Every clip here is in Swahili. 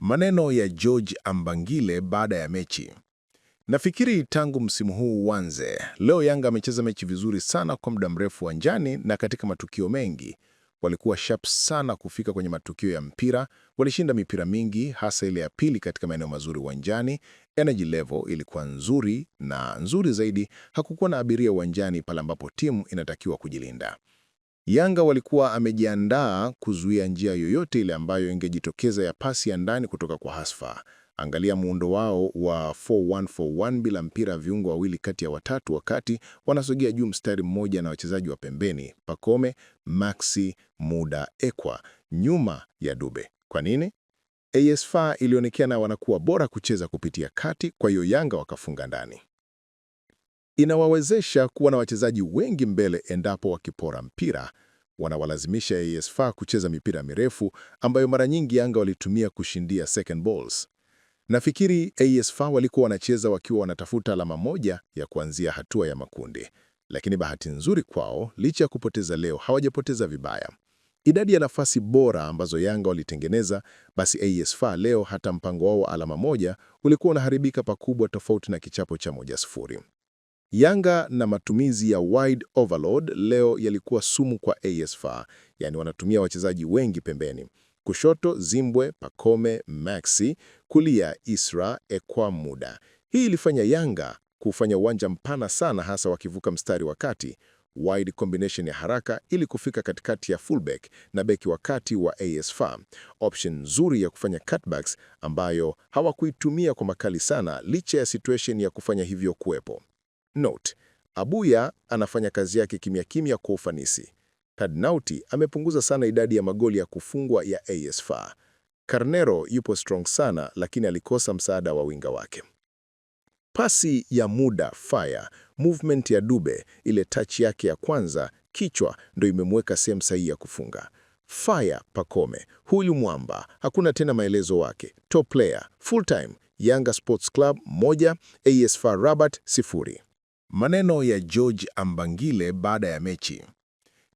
Maneno ya George Ambangile baada ya mechi. Nafikiri tangu msimu huu uanze, leo Yanga amecheza mechi vizuri sana kwa muda mrefu uwanjani na katika matukio mengi. Walikuwa sharp sana kufika kwenye matukio ya mpira, walishinda mipira mingi, hasa ile ya pili katika maeneo mazuri uwanjani. Energy level ilikuwa nzuri na nzuri zaidi, hakukuwa na abiria uwanjani pale ambapo timu inatakiwa kujilinda. Yanga walikuwa amejiandaa kuzuia njia yoyote ile ambayo ingejitokeza ya pasi ya ndani kutoka kwa Hasfa. Angalia muundo wao wa 4-1-4-1 bila mpira, viungo wawili kati ya watatu wakati wanasogea juu, mstari mmoja na wachezaji wa pembeni Pacome, Maxi, Muda, Ekwa nyuma ya Dube. Kwa nini? AS FAR ilionekana wanakuwa bora kucheza kupitia kati, kwa hiyo Yanga wakafunga ndani. Inawawezesha kuwa na wachezaji wengi mbele endapo wakipora mpira, wanawalazimisha AS FAR kucheza mipira mirefu ambayo mara nyingi Yanga walitumia kushindia second balls. Nafikiri AS FAR walikuwa wanacheza wakiwa wanatafuta alama moja ya kuanzia hatua ya makundi, lakini bahati nzuri kwao, licha ya kupoteza leo, hawajapoteza vibaya. Idadi ya nafasi bora ambazo Yanga walitengeneza, basi AS FAR leo hata mpango wao wa alama moja ulikuwa unaharibika pakubwa, tofauti na kichapo cha 1-0. Yanga na matumizi ya wide overload leo yalikuwa sumu kwa AS FAR, yani wanatumia wachezaji wengi pembeni. Kushoto Zimbwe, Pacome, Maxi, kulia Isra, Ekwa, Muda. Hii ilifanya Yanga kufanya uwanja mpana sana, hasa wakivuka mstari wa kati, wide combination ya haraka ili kufika katikati ya fullback na beki wa kati wa AS FAR. Option nzuri ya kufanya cutbacks ambayo hawakuitumia kwa makali sana, licha ya situation ya kufanya hivyo kuwepo. Note: Abuya anafanya kazi yake kimya kimya kwa ufanisi. Kadnauti amepunguza sana idadi ya magoli ya kufungwa ya AS FAR. Carnero yupo strong sana, lakini alikosa msaada wa winga wake. Pasi ya Muda fire, movement ya Dube, ile touch yake ya kwanza kichwa ndo imemweka sehemu sahihi ya kufunga. Fire Pacome, huyu mwamba hakuna tena maelezo wake. Top player, full time, Yanga Sports Club 1, AS FAR Rabat 0. Maneno ya George Ambangile baada ya mechi.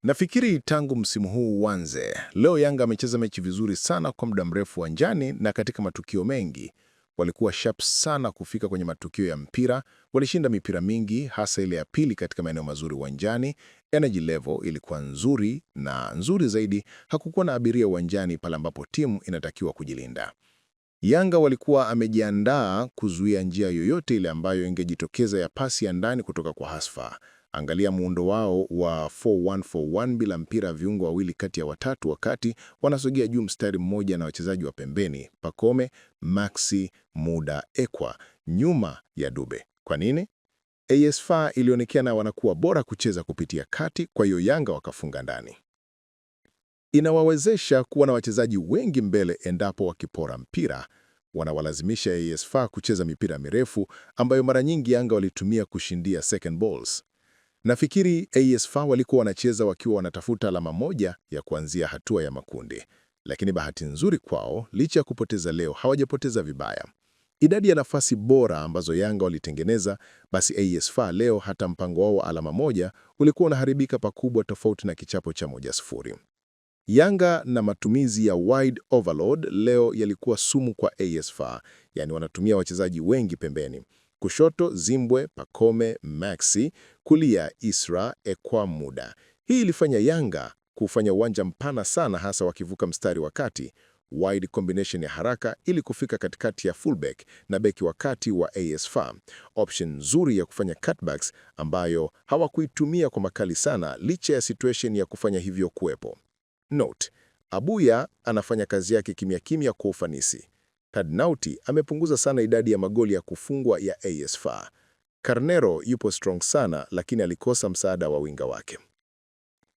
Nafikiri tangu msimu huu uanze, leo Yanga amecheza mechi vizuri sana kwa muda mrefu uwanjani na katika matukio mengi. Walikuwa sharp sana kufika kwenye matukio ya mpira, walishinda mipira mingi, hasa ile ya pili katika maeneo mazuri uwanjani. Energy level ilikuwa nzuri na nzuri zaidi, hakukuwa na abiria uwanjani pale ambapo timu inatakiwa kujilinda. Yanga walikuwa amejiandaa kuzuia njia yoyote ile ambayo ingejitokeza ya pasi ya ndani kutoka kwa Hasfa. Angalia muundo wao wa 4-1-4-1 bila mpira, viungo wawili kati ya watatu wakati wanasogea juu, mstari mmoja na wachezaji wa pembeni Pacome, Maxi, Muda, Ekwa nyuma ya Dube. Kwa nini? AS FAR ilionekana wanakuwa bora kucheza kupitia kati, kwa hiyo Yanga wakafunga ndani. Inawawezesha kuwa na wachezaji wengi mbele endapo wakipora mpira, wanawalazimisha AS FAR kucheza mipira mirefu ambayo mara nyingi Yanga walitumia kushindia second balls. Nafikiri AS FAR walikuwa wanacheza wakiwa wanatafuta alama moja ya kuanzia hatua ya makundi, lakini bahati nzuri kwao, licha ya kupoteza leo, hawajapoteza vibaya. Idadi ya nafasi bora ambazo Yanga walitengeneza, basi AS FAR leo hata mpango wao wa alama moja ulikuwa unaharibika pakubwa, tofauti na kichapo cha 1-0. Yanga na matumizi ya wide overload leo yalikuwa sumu kwa AS FAR, yani wanatumia wachezaji wengi pembeni. Kushoto Zimbwe, Pacome, Maxi, kulia Isra, Ekwa, Muda. Hii ilifanya Yanga kufanya uwanja mpana sana, hasa wakivuka mstari wa kati, wide combination ya haraka ili kufika katikati ya fullback na beki wa kati wa AS FAR. Option nzuri ya kufanya cutbacks ambayo hawakuitumia kwa makali sana, licha ya situation ya kufanya hivyo kuwepo. Note: Abuya anafanya kazi yake kimya kimya kwa ufanisi. Kadnauti amepunguza sana idadi ya magoli ya kufungwa ya AS FAR. Carnero yupo strong sana, lakini alikosa msaada wa winga wake.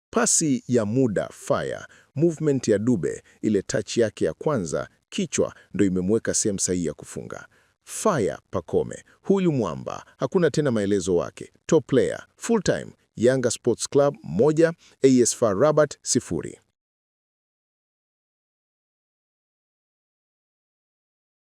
Pasi ya Muda fire, movement ya Dube, ile touch yake ya kwanza kichwa ndo imemweka sehemu sahihi ya kufunga. Fire Pacome, huyu mwamba hakuna tena maelezo wake. Top player, full time, Yanga Sports Club 1, AS FAR Rabat 0.